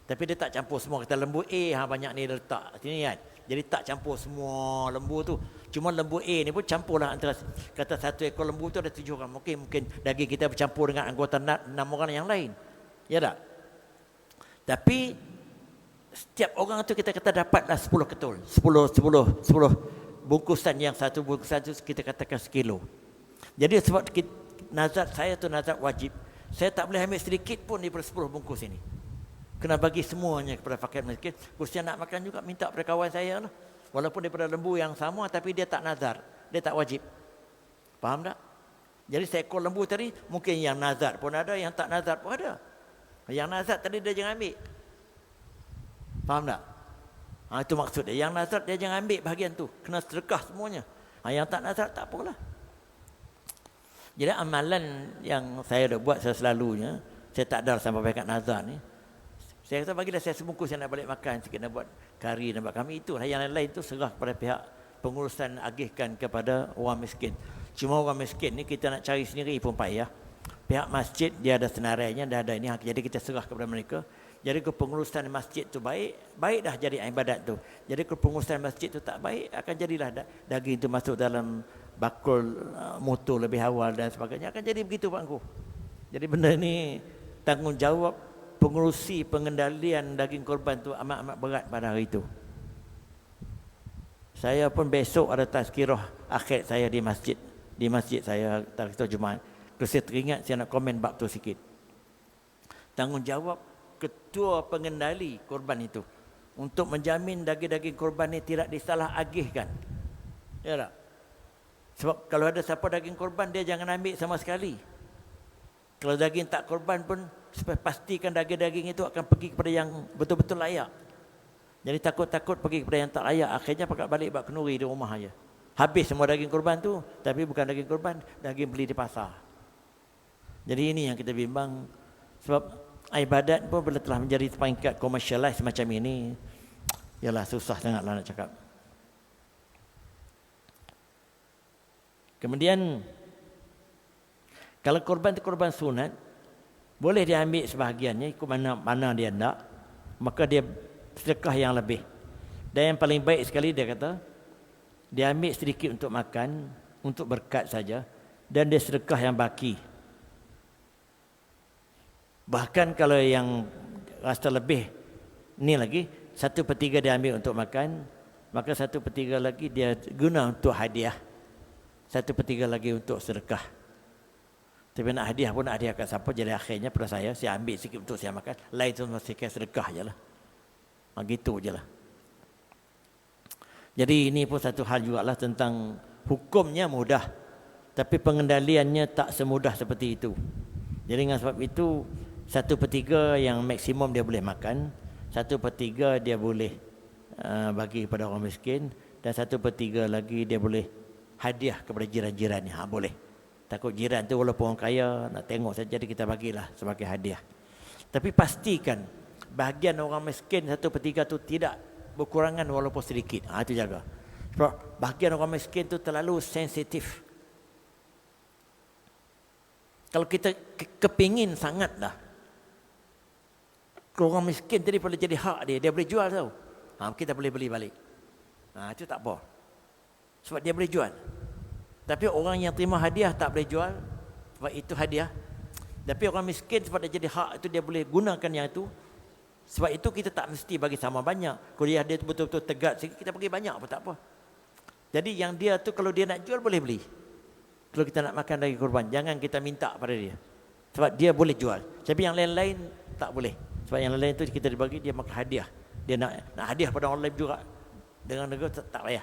Tapi dia tak campur semua. Kata lembu A banyak ni letak sini kan. Jadi tak campur semua lembu tu. Cuma lembu A ni pun campurlah antara, kata satu ekor lembu tu ada 7 orang. Mungkin daging kita bercampur dengan anggota 6 orang yang lain. Ya tak? Tapi setiap orang tu kita kata dapatlah 10 ketul. 10 bungkusan, yang satu bungkusan tu kita katakan sekilo. Jadi sebab nazar saya tu nazar wajib. Saya tak boleh ambil sedikit pun daripada 10 bungkus ini. Kena bagi semuanya kepada fakir miskin. Kursi nak makan juga minta pada kawan saya lah. Walaupun daripada lembu yang sama, tapi dia tak nazar. Dia tak wajib. Faham tak? Jadi seekor lembu tadi, mungkin yang nazar pun ada, yang tak nazar pun ada. Yang nazar tadi dia jangan ambil. Faham tak? Itu maksud dia. Yang nazar dia jangan ambil bahagian tu. Kena sedekah semuanya. Yang tak nazar tak apalah. Jadi amalan yang saya dah buat selalunya, saya tak ada sampai kat nazar ni. Saya kata bagilah saya sebungkus, saya nak balik makan sikit, nak buat kari, nak buat kami. Itulah yang lain-lain tu serah kepada pihak pengurusan agihkan kepada orang miskin. Cuma orang miskin ni kita nak cari sendiri pun payah. Pihak masjid dia ada senarainya, dah ada ini, jadi kita serah kepada mereka. Jadi kepengurusan masjid tu baik, baik dah jadi ibadat tu. Jadi kepengurusan masjid tu tak baik, akan jadilah daging tu masuk dalam bakul motor lebih awal dan sebagainya. Akan jadi begitu Pak Angku. Jadi benda ni tanggungjawab pengurusi pengendalian daging korban tu amat-amat berat pada hari itu. Saya pun besok ada tazkirah akhir saya di masjid. Di masjid saya tazkirah Jumaat. Terus saya teringat saya nak komen bab tu sikit. Tanggungjawab ketua pengendali korban itu untuk menjamin daging-daging korban ini tidak disalah agihkan. Ya tak? Sebab kalau ada siapa daging korban, dia jangan ambil sama sekali. Kalau daging tak korban pun, pastikan daging-daging itu akan pergi kepada yang betul-betul layak. Jadi takut-takut pergi kepada yang tak layak, akhirnya pakat balik bak kenuri di rumah aja. Habis semua daging korban tu, tapi bukan daging korban, daging beli di pasar. Jadi ini yang kita bimbang. Sebab ibadat pun bila telah menjadi peringkat commercialize macam ini, yalah susah sangatlah nak cakap. Kemudian kalau korban itu korban sunat, boleh dia ambil sebahagiannya ikut mana dia nak, maka dia sedekah yang lebih. Dan yang paling baik sekali dia kata, dia ambil sedikit untuk makan, untuk berkat saja, dan dia sedekah yang baki. Bahkan kalau yang rasa lebih, ni lagi 1/3 dia ambil untuk makan, maka 1/3 lagi dia guna untuk hadiah, 1/3 lagi untuk sedekah. Tapi nak hadiah pun nak hadiah kat siapa, jadi akhirnya pada saya ambil sikit untuk saya makan, lain tu masih sedekah je lah. Gitu je lah. Jadi ini pun satu hal jugalah tentang hukumnya mudah, tapi pengendaliannya tak semudah seperti itu. Jadi dengan sebab itu 1/3 yang maksimum dia boleh makan, 1/3 dia boleh bagi kepada orang miskin, dan 1/3 lagi dia boleh hadiah kepada jiran-jirannya. Boleh. Takut jiran tu walaupun orang kaya nak tengok saja, jadi kita bagilah sebagai hadiah. Tapi pastikan bahagian orang miskin 1/3 tu tidak berkurangan walaupun sedikit. Itu jaga. Sebab bahagian orang miskin tu terlalu sensitif. Kalau kita kepingin sangat dah, orang miskin tadi boleh jadi hak dia boleh jual tau. Kita boleh beli balik. Itu tak apa. Sebab dia boleh jual. Tapi orang yang terima hadiah tak boleh jual, sebab itu hadiah. Tapi orang miskin sebab dia jadi hak itu, dia boleh gunakan yang itu. Sebab itu kita tak mesti bagi sama banyak. Kalau dia tu betul-betul tegak sikit, kita bagi banyak pun tak apa. Jadi yang dia tu kalau dia nak jual boleh beli. Kalau kita nak makan daging korban, jangan kita minta pada dia. Sebab dia boleh jual. Tapi yang lain-lain tak boleh. Sebab yang lain tu kita dibagi, dia makan hadiah. Dia nak hadiah pada orang lain juga. Dengan negara tak payah.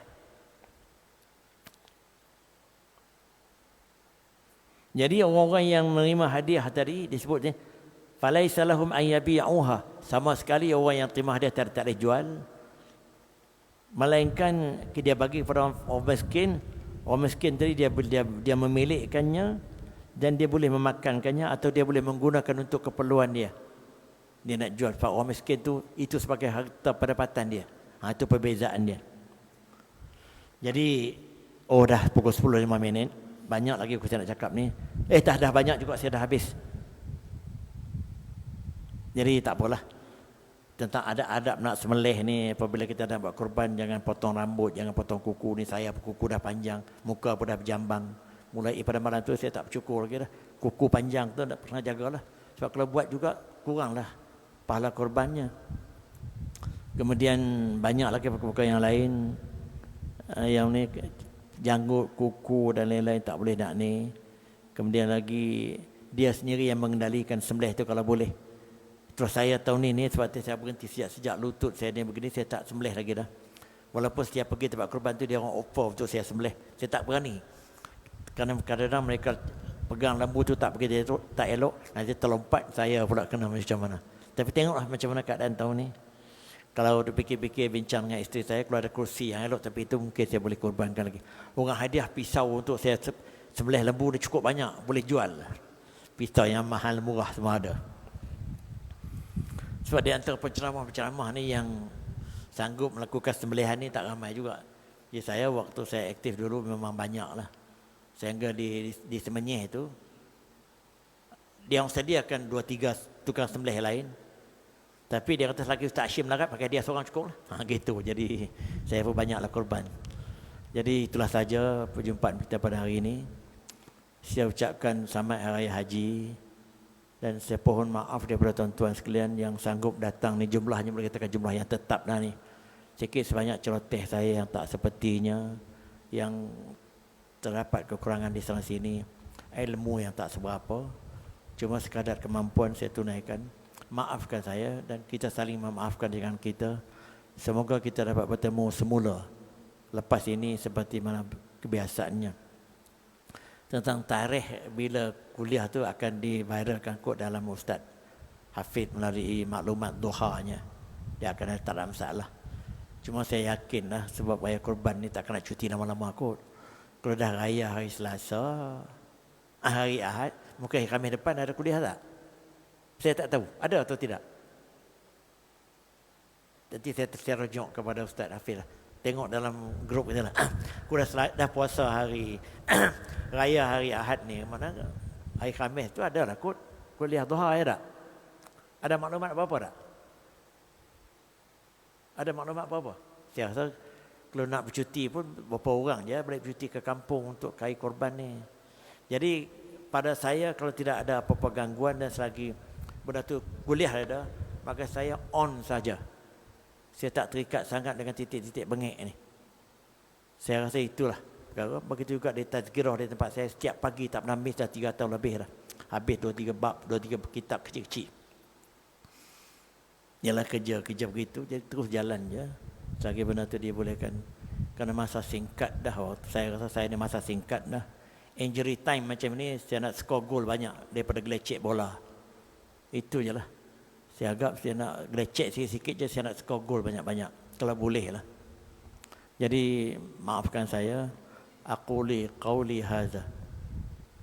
Jadi orang-orang yang menerima hadiah tadi disebutnya falaisa lahum an yabi'uha, sama sekali orang yang terima hadiah tak boleh jual, melainkan dia bagi kepada orang miskin. Orang miskin tadi dia memilikkannya dan dia boleh memakankannya atau dia boleh menggunakan untuk keperluan dia. Dia nak jual. Sebab orang miskin tu itu sebagai harta pendapatan dia. Itu perbezaan dia. Jadi dah pukul 10:05. Banyak lagi aku nak cakap ni. Dah banyak juga, saya dah habis. Jadi tak apalah. Tentang adab-adab nak sembelih ni, apabila kita nak buat korban, jangan potong rambut, jangan potong kuku ni. Saya kuku dah panjang, muka pun dah berjambang. Mulai pada malam tu saya tak bercukur lagi dah. Kuku panjang tu tak pernah jagalah. Sebab kalau buat juga kuranglah pahala korbannya. Kemudian banyak lagi perkara yang lain. Yang ni janggut, kuku dan lain-lain tak boleh nak ni. Kemudian lagi dia sendiri yang mengendalikan sembelih tu kalau boleh. Terus saya tahun ini sebab saya berhenti sejak lutut saya ni begini, saya tak sembelih lagi dah. Walaupun setiap pergi tempat korban tu dia orang offer untuk saya sembelih, saya tak berani. Kerana kadang-kadang mereka pegang lembu tu tak pergi, tak elok, nanti terlompat saya pula kena macam mana. Tapi tengoklah macam mana keadaan tahun ni. Kalau fikir-fikir bincang dengan isteri saya, kalau ada kursi yang elok, tapi itu mungkin saya boleh korbankan lagi. Orang hadiah pisau untuk saya sembelih lembu ni cukup banyak, boleh jual. Pisau yang mahal murah semua ada. Sebab di antara penceramah-penceramah ni yang sanggup melakukan sembelihan ni tak ramai juga. Jadi saya waktu saya aktif dulu memang banyak lah. Sehingga di Semenyih itu, dia orang sediakan 2-3 tukang sembelih lain. Tapi dia kata selagi Ustaz Hashim larat, pakai dia seorang cukup lah. Gitu. Jadi saya pun banyaklah korban. Jadi itulah saja perjumpaan kita pada hari ini. Saya ucapkan selamat Hari Raya Haji. Dan saya pohon maaf daripada tuan-tuan sekalian yang sanggup datang ni, jumlahnya boleh katakan jumlah yang tetap dah ni. Sikit sebanyak celoteh saya yang tak sepertinya, yang terdapat kekurangan di sana sini, ilmu yang tak seberapa, cuma sekadar kemampuan saya tunaikan. Maafkan saya dan kita saling memaafkan dengan kita. Semoga kita dapat bertemu semula lepas ini seperti mana kebiasaannya. Tentang tarikh bila kuliah tu akan diviralkan kot dalam Ustaz Hafid melalui maklumat duhanya. Dia akan ada, tak ada masalah. Cuma saya yakin lah sebab raya korban ni tak kena cuti lama-lama kot. Kalau dah raya hari Selasa, hari Ahad, mungkin hari Khamis depan ada kuliah tak? Saya tak tahu, ada atau tidak. Nanti saya terserujuk kepada Ustaz Hafid lah. Tengok dalam grup kita lah. Aku dah puasa hari raya hari Ahad ni. Mana hari Khamis tu ada lah kot kuliah duha ya tak? Ada maklumat apa-apa tak? Ada maklumat apa-apa? Saya rasa kalau nak bercuti pun berapa orang je boleh bercuti ke kampung untuk kai korban ni. Jadi pada saya kalau tidak ada apa-apa gangguan dan selagi benda tu kuliah ada, maka saya on saja. Saya tak terikat sangat dengan titik-titik bengek ni. Saya rasa itulah. Begitu juga di tazkirah di tempat saya, setiap pagi tak pernah miss dah 3 tahun lebih dah. Habis 2-3 bab, 2-3 kitab kecil-kecil. Yalah kerja begitu, jadi terus jalan je. Selagi benda tu dibolehkan. Kerana masa singkat dah. Saya rasa saya ni masa singkat dah. Injury time macam ni, saya nak score gol banyak daripada gelecek bola. Itu je lah. Saya agak saya nak gelecek sikit-sikit je, saya nak skor gol banyak-banyak. Kalau boleh lah. Jadi maafkan saya. Aquli qawli hadza.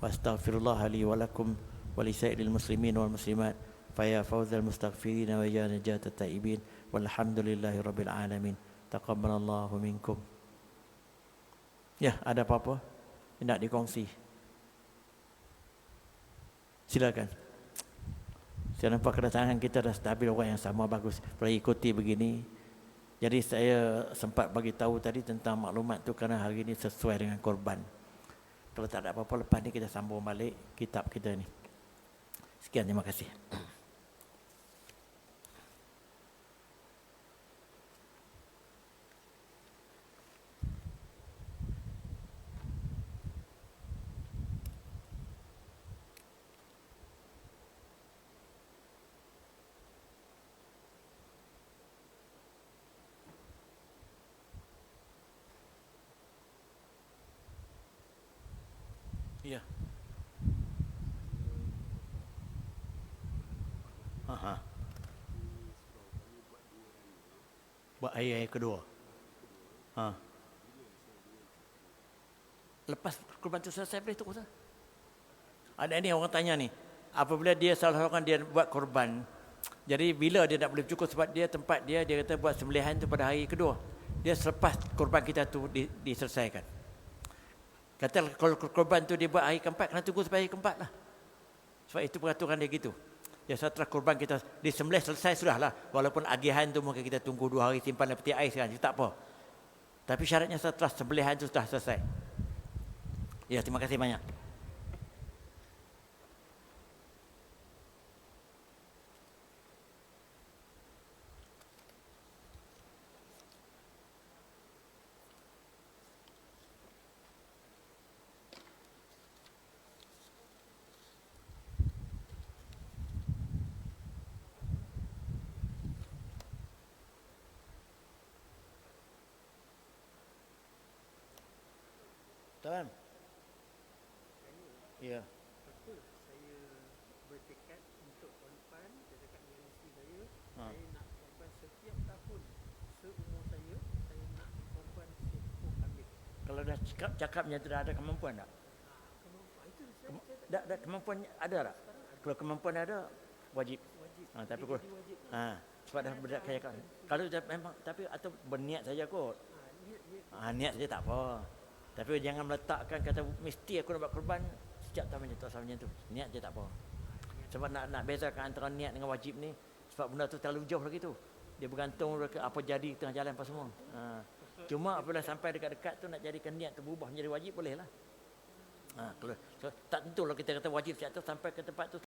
Wastaghfirullah li wa lakum wa li sa'iril muslimin wal muslimat. Faya fawzal mustaghfirin wa ya najat at-taibin. Walhamdulillahi rabbil alamin. Taqabbalallahu minkum. Ya, ada apa-apa? Nak dikongsi? Silakan. Saya nampak kedatangan kita dah stabil, orang yang sama bagus. Boleh ikuti begini. Jadi saya sempat bagi tahu tadi tentang maklumat tu kerana hari ini sesuai dengan korban. Kalau tak ada apa-apa lepas ni kita sambung balik kitab kita ni. Sekian, terima kasih. Ya. Aha. Buat ayat kedua. Ha. Lepas korban tu selesai boleh terus lah. Ada ni orang tanya ni. Apabila dia salah seorang dia buat korban. Jadi bila dia tak boleh cukup sebab dia tempat dia kata buat sembelihan tu pada hari kedua. Dia selepas korban kita tu diselesaikan. Kata kalau korban tu dia buat hari keempat, kena tunggu sampai hari keempat lah. Sebab itu peraturan dia gitu. Ya setelah korban kita disembelih selesai sudah lah. Walaupun agihan tu mungkin kita tunggu 2 hari simpan dalam peti ais kan, itu tak apa. Tapi syaratnya setelah sembelihan tu sudah selesai. Ya, terima kasih banyak. Tuan. Ya. Betul, saya bertekad untuk tahun depan, saya cakap dengan isteri saya, saya nak korban setiap tahun seumur saya nak korban seekor kambing. Kalau dah cakapnya tu dah ada kemampuan tak? Kemampuan itu saya Dah kemampuan ada tak? Kalau kemampuan ada wajib. wajib. Tapi kalau Wajib. sebab dah berdak kayak kalau dah memang tapi atau berniat saja kot. Niat saja tak apa. Tapi jangan meletakkan kata mesti aku nak buat korban setiap tahun macam tu, asal macam tu. Niat je tak apa. Sebab nak bezakan antara niat dengan wajib ni, sebab benda tu terlalu jauh lagi tu. Dia bergantung ke apa jadi tengah jalan apa semua. Cuma apabila sampai dekat-dekat tu nak jadikan niat tu berubah menjadi wajib, boleh lah. Kalau, so, tak tentu kalau kita kata wajib setiap tu sampai ke tempat tu